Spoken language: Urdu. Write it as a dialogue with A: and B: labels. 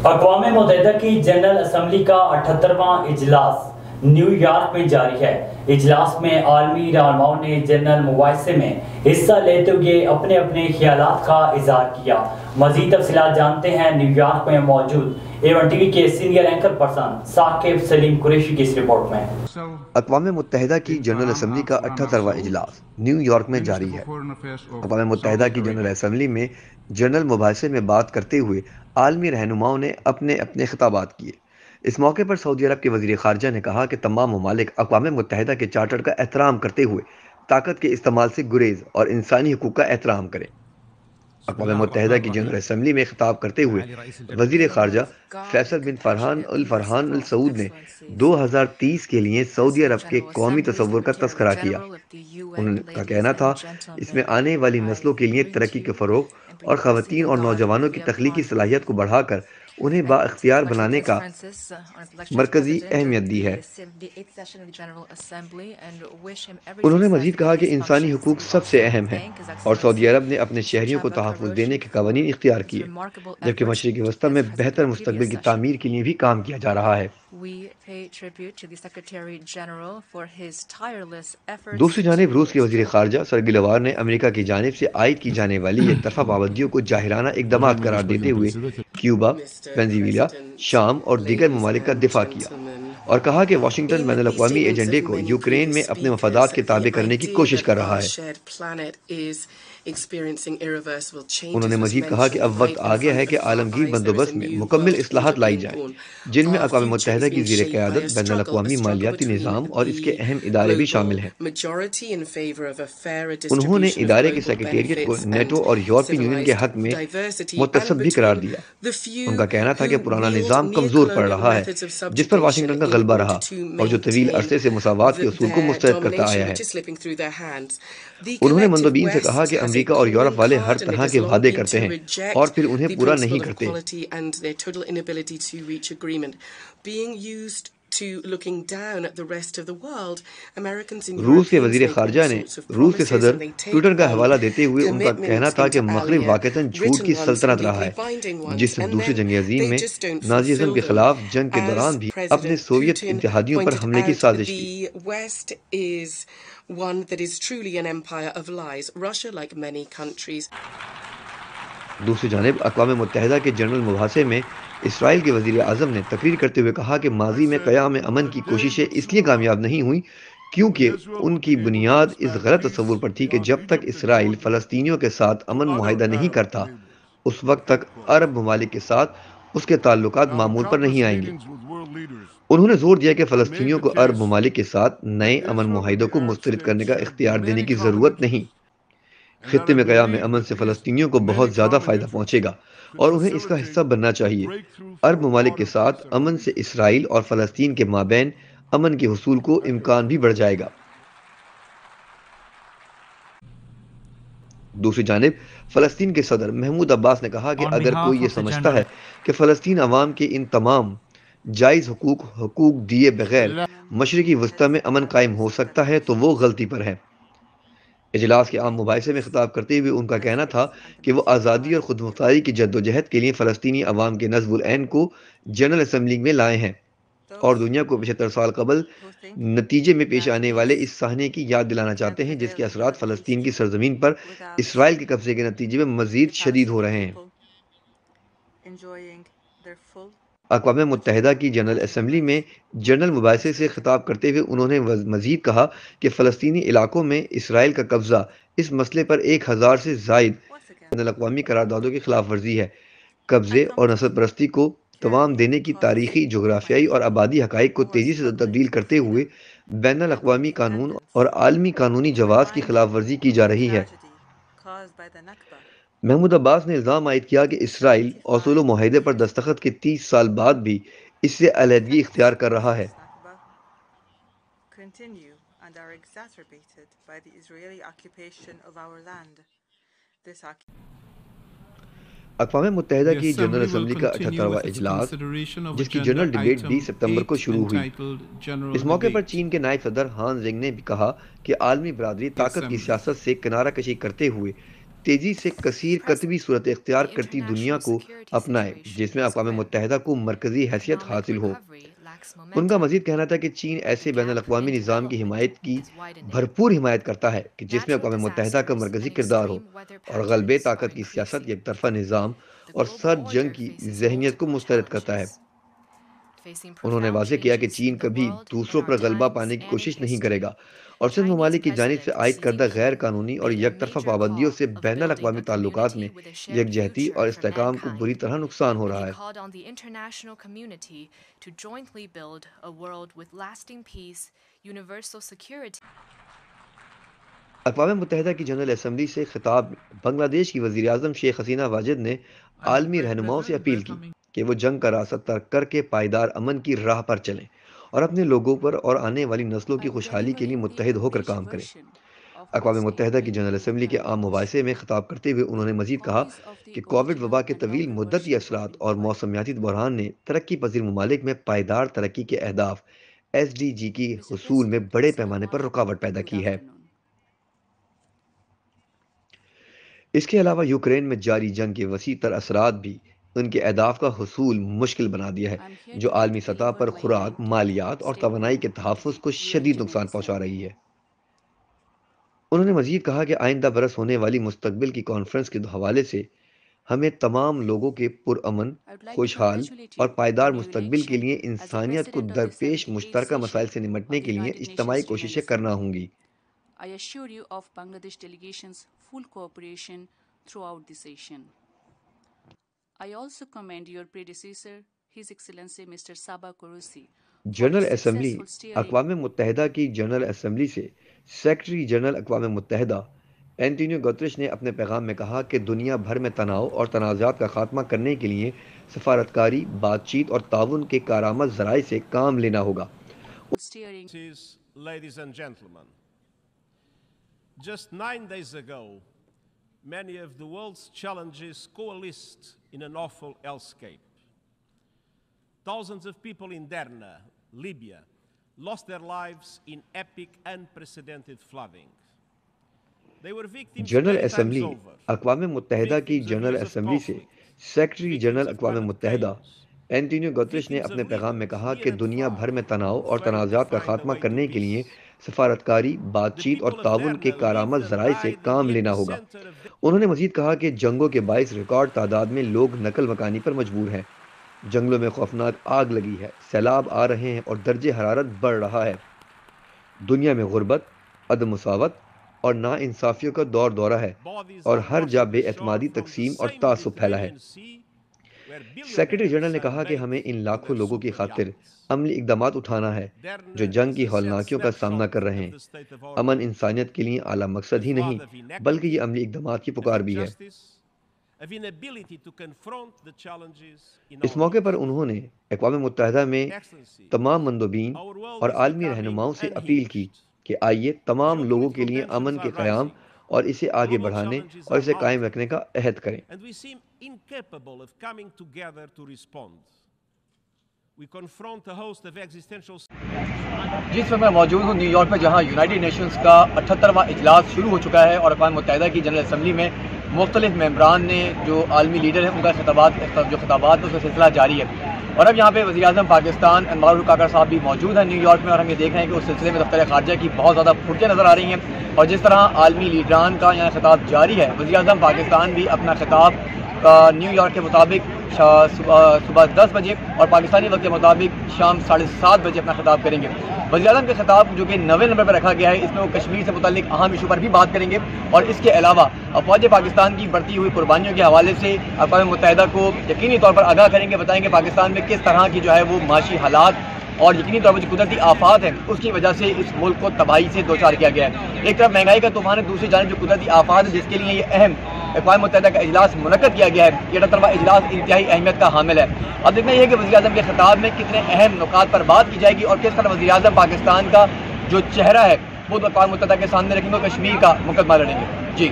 A: اقوام متحدہ کی جنرل اسمبلی کا 78واں اجلاس نیو یارک میں جاری ہے۔ اجلاس میں عالمی رہنماؤں نے جنرل مباحثے میں حصہ لیتے ہوئے اپنے اپنے خیالات کا اظہار کیا۔ مزید تفصیلات جانتے ہیں نیو یارک میں موجود A1 ٹی وی کے سینئر اینکر پرسن ثاقب سلیم قریشی کی اس رپورٹ میں۔
B: اقوام متحدہ کی جنرل اسمبلی کا 78واں اجلاس نیو یارک میں جاری ہے۔ اقوام متحدہ کی جنرل اسمبلی میں جنرل مباحثے میں بات کرتے ہوئے عالمی رہنماؤں نے اپنے اپنے خطابات کیے۔ اس موقع پر سعودی عرب کے وزیر خارجہ نے کہا کہ تمام ممالک اقوام متحدہ کے چارٹر کا احترام کرتے ہوئے طاقت کے استعمال سے گریز اور انسانی حقوق کا احترام کریں۔ اقوام متحدہ کی جنرل اسمبلی میں خطاب کرتے ہوئے وزیر خارجہ فیصل بن فرحان السعود نے 2030 کے لیے سعودی عرب کے قومی تصور کا تذکرہ کیا۔ ان کا کہنا تھا اس میں آنے والی نسلوں کے لیے ترقی کے فروغ اور خواتین اور نوجوانوں کی تخلیقی صلاحیت کو بڑھا کر انہیں با اختیار بنانے کا مرکزی اہمیت دی ہے۔ انہوں نے مزید کہا کہ انسانی حقوق سب سے اہم ہیں اور سعودی عرب نے اپنے شہریوں کو تحفظ دینے کے قوانین اختیار کیے، جبکہ مشرق وسطی میں بہتر مستقبل کی تعمیر کے لیے بھی کام کیا جا رہا ہے۔ دوسری جانب روس کے وزیر خارجہ سرگی لاوروف نے امریکہ کی جانب سے عائد کی جانے والی یک طرفہ پابندیوں کو جاہرانہ اقدامات قرار دیتے ہوئے کیوبا، وینزویلا، شام اور دیگر ممالک کا دفاع کیا اور کہا کہ واشنگٹن بین الاقوامی ایجنڈے کو یوکرین میں اپنے مفادات کے تابع کرنے کی کوشش کر رہا ہے۔ انہوں نے مزید کہا کہ اب وقت آ گیا ہے کہ عالمگیر بندوبست میں مکمل اصلاحات لائی جائیں، جن میں اقوام متحدہ کی زیر قیادت بین الاقوامی مالیاتی نظام اور اس کے اہم ادارے بھی شامل ہیں۔ انہوں نے ادارے کے سیکریٹریٹ کو نیٹو اور یورپی یونین کے حق میں متصب بھی قرار دیا۔ ان کا کہنا تھا کہ پرانا نظام کمزور پڑ رہا ہے جس پر واشنگٹن کا غلبہ رہا اور جو طویل عرصے سے مساوات کے اصول کو مسترد کرتا آیا ہے۔ انہوں نے مندوبین سے کہا کہ امریکہ اور یورپ والے ہر طرح کے وعدے کرتے ہیں اور پھر انہیں پورا نہیں کرتے۔ روس کے وزیر خارجہ نے روس کے صدر ٹویٹر کا حوالہ دیتے ہوئے ان کا کہنا تھا کہ مغرب واقعتاً جھوٹ کی سلطنت رہا ہے جس نے دوسری جنگ عظیم میں نازیزم کے خلاف جنگ کے دوران بھی اپنے سوویت اتحادیوں پر حملے کی سازش کی۔ دوسری جانب اقوام متحدہ کے جنرل مباحثے میں اسرائیل کے وزیر اعظم نے تقریر کرتے ہوئے کہا کہ ماضی میں قیام امن کی کوششیں اس لیے کامیاب نہیں ہوئیں کیونکہ ان کی بنیاد اس غلط تصور پر تھی کہ جب تک اسرائیل فلسطینیوں کے ساتھ امن معاہدہ نہیں کرتا اس وقت تک عرب ممالک کے ساتھ اس کے تعلقات معمول پر نہیں آئیں گے۔ انہوں نے زور دیا کہ فلسطینیوں کو عرب ممالک کے ساتھ نئے امن معاہدوں کو مسترد کرنے کا اختیار دینے کی ضرورت نہیں۔ خطے میں قیام امن سے فلسطینیوں کو بہت زیادہ فائدہ پہنچے گا اور انہیں اس کا حصہ بننا چاہیے۔ عرب ممالک کے ساتھ امن سے اسرائیل اور فلسطین کے مابین امن کے حصول کو امکان بھی بڑھ جائے گا۔ دوسری جانب فلسطین کے صدر محمود عباس نے کہا کہ اگر کوئی یہ سمجھتا ہے کہ فلسطین عوام کے ان تمام جائز حقوق دیے بغیر مشرقی وسطی میں امن قائم ہو سکتا ہے تو وہ غلطی پر ہے۔ اجلاس کے عام مباحثے میں خطاب کرتے ہوئے ان کا کہنا تھا کہ وہ آزادی اور خود مختاری کی جدوجہد کے لیے فلسطینی عوام کے نصب العین کو جنرل اسمبلی میں لائے ہیں اور دنیا کو 75 سال قبل نتیجے میں پیش آنے والے اس صحنے کی یاد دلانا چاہتے ہیں جس کے اثرات فلسطین کی سرزمین پر اسرائیل کے قبضے کے نتیجے میں مزید شدید ہو رہے ہیں۔ اقوام متحدہ کی جنرل اسمبلی میں جنرل مباحثے سے خطاب کرتے ہوئے انہوں نے مزید کہا کہ فلسطینی علاقوں میں اسرائیل کا قبضہ اس مسئلے پر 1000 سے زائد بین الاقوامی قراردادوں کی خلاف ورزی ہے۔ قبضے اور نسل پرستی کو توام دینے کی تاریخی، جغرافیائی اور آبادی حقائق کو تیزی سے تبدیل کرتے ہوئے بین الاقوامی قانون اور عالمی قانونی جواز کی خلاف ورزی کی جا رہی ہے۔ محمود عباس نے الزام عائد کیا کہ اسرائیل اوسلو معاہدے پر دستخط کے 30 سال بعد بھی اس سے علیحدگی اختیار کر رہا ہے۔ اقوام متحدہ کی جنرل اسمبلی کا 78واں اجلاس جس کی جنرل ڈیبیٹ 20 ستمبر کو شروع ہوئی، اس موقع پر چین کے نائب صدر ہان زینگ نے بھی کہا کہ عالمی برادری طاقت کی سیاست سے کنارہ کشی کرتے ہوئے تیزی سے کثیر قطبی صورت اختیار کرتی دنیا کو اپنائے جس میں اقوام متحدہ کو مرکزی حیثیت حاصل ہو۔ ان کا مزید کہنا تھا کہ چین ایسے بین الاقوامی نظام کی حمایت کی بھرپور حمایت کرتا ہے کہ جس میں اقوام متحدہ کا مرکزی کردار ہو اور غلبے طاقت کی سیاست یک طرفہ نظام اور سرد جنگ کی ذہنیت کو مسترد کرتا ہے۔ انہوں نے واضح کیا کہ چین کبھی دوسروں پر غلبہ پانے کی کوشش نہیں کرے گا اور صرف ممالک کی جانب سے عائد کردہ غیر قانونی اور یک طرفہ پابندیوں سے بین الاقوامی تعلقات میں یکجہتی اور استحکام کو بری طرح نقصان ہو رہا ہے۔ اقوام متحدہ کی جنرل اسمبلی سے خطاب میں بنگلہ دیش کی وزیر اعظم شیخ حسینہ واجد نے عالمی رہنماؤں سے اپیل کی کہ وہ جنگ کا راستہ ترک کر کے پائیدار امن کی راہ پر چلیں اور اپنے لوگوں پر اور آنے والی نسلوں کی خوشحالی کے لیے متحد ہو کر کام کریں۔ اقوام متحدہ کی جنرل اسمبلی کے عام مباحثے میں خطاب کرتے ہوئے انہوں نے مزید کہا کہ کووڈ وبا کے طویل مدتی اثرات اور موسمیاتی بحران نے ترقی پذیر ممالک میں پائیدار ترقی کے اہداف SDG کی حصول میں بڑے پیمانے پر رکاوٹ پیدا کی ہے۔ اس کے علاوہ یوکرین میں جاری جنگ کے وسیع تر اثرات بھی ان کے اہداف کا حصول مشکل بنا دیا ہے جو عالمی سطح پر خوراک، مالیات اور توانائی کے تحفظ کو شدید نقصان پہنچا رہی ہے۔ انہوں نے مزید کہا کہ آئندہ برس ہونے والی مستقبل کی کانفرنس کے حوالے سے ہمیں تمام لوگوں کے پرامن، خوشحال اور پائیدار مستقبل کے لیے انسانیت کو درپیش مشترکہ مسائل سے نمٹنے کے لیے اجتماعی کوششیں کرنا ہوں گی۔
C: I assure you of Bangladesh delegation's full cooperation throughout the session. I also commend your predecessor, His Excellency Mr. Saqib Qureshi.
B: General assembly اقوام متحدہ کی جنرل اسمبلی سے سیکرٹری جنرل اقوام متحدہ اینٹونیو گترش نے اپنے پیغام میں کہا کہ دنیا بھر میں تناؤ اور تنازعات کا خاتمہ کرنے کے لیے سفارتکاری، بات چیت اور تعاون کے کارآمد ذرائع سے کام لینا ہوگا۔
D: Ladies and gentlemen, just 9 days ago, many of the world's challenges coalesced in an awful hellscape. Thousands of people in Derna, Libya, lost their lives in epic, unprecedented flooding. They were victims
B: general
D: many times
B: assembly
D: over.
B: اقوام متحدہ کی جنرل اسمبلی سے سیکرٹری جنرل اقوام متحدہ اینٹونیو گترش نے اپنے پیغام میں کہا کہ دنیا بھر میں تناؤ اور تنازعات کا خاتمہ کرنے کے لیے سفارتکاری، بات چیت اور تعاون کے کارآمد ذرائع سے کام لینا ہوگا۔ انہوں نے مزید کہا کہ جنگوں کے باعث ریکارڈ تعداد میں لوگ نقل مکانی پر مجبور ہیں، جنگلوں میں خوفناک آگ لگی ہے، سیلاب آ رہے ہیں اور درجہ حرارت بڑھ رہا ہے۔ دنیا میں غربت، عدم مساوات اور ناانصافیوں کا دور دورہ ہے اور ہر جا بے اعتمادی، تقسیم اور تعصب پھیلا ہے۔ سیکرٹری جنرل نے کہا کہ ہمیں ان لاکھوں لوگوں کی خاطر عملی اقدامات اٹھانا ہے جو جنگ کی ہولناکیوں کا سامنا کر رہے ہیں۔ امن انسانیت کے لیے اعلیٰ مقصد ہی نہیں بلکہ یہ عملی اقدامات کی پکار بھی ہے۔ اس موقع پر انہوں نے اقوام متحدہ میں تمام مندوبین اور عالمی رہنماؤں سے اپیل کی کہ آئیے تمام لوگوں کے لیے امن کے قیام اور اسے آگے بڑھانے اور اسے قائم رکھنے کا عہد کریں۔
E: جس میں موجود ہوں نیو یارک میں، جہاں یونائٹڈ نیشنز کا 78واں اجلاس شروع ہو چکا ہے اور اقوام متحدہ کی جنرل اسمبلی میں مختلف ممبران نے جو عالمی لیڈر ہیں ان کا خطابات اس کا سلسلہ جاری ہے۔ اور اب یہاں پہ وزیر اعظم پاکستان انوار کاکڑ صاحب بھی موجود ہیں نیو یارک میں، اور ہم یہ دیکھ رہے ہیں کہ اس سلسلے میں دفتر خارجہ کی بہت زیادہ پھٹکیں نظر آ رہی ہیں۔ اور جس طرح عالمی لیڈران کا یہاں خطاب جاری ہے، وزیر اعظم پاکستان بھی اپنا خطاب نیو یارک کے مطابق صبح 10 بجے اور پاکستانی وقت کے مطابق شام 7:30 بجے اپنا خطاب کریں گے۔ وزیر اعظم کے خطاب جو کہ 9ویں نمبر پر رکھا گیا ہے، اس میں وہ کشمیر سے متعلق اہم ایشو پر بھی بات کریں گے اور اس کے علاوہ افواج پاکستان کی بڑھتی ہوئی قربانیوں کے حوالے سے اقوام متحدہ کو یقینی طور پر آگاہ کریں گے، بتائیں گے پاکستان میں کس طرح کی جو ہے وہ معاشی حالات اور یقینی طور پر جو قدرتی آفات ہیں اس کی وجہ سے اس ملک کو تباہی سے دوچار کیا گیا ہے۔ ایک طرف مہنگائی کا طوفان ہے، دوسری جانب جو قدرتی آفات ہے جس کے لیے یہ اہم اقوام متحدہ کا اجلاس منعقد کیا گیا ہے، یہ 78واں اجلاس انتہائی اہمیت کا حامل ہے۔ اب دیکھنا یہ ہے کہ وزیر اعظم کے خطاب میں کتنے اہم نکات پر بات کی جائے گی اور کس طرح وزیر اعظم پاکستان کا جو چہرہ ہے وہ اقوام متحدہ کے سامنے رکھیں گے، کشمیر کا مقدمہ لڑیں گے۔ جی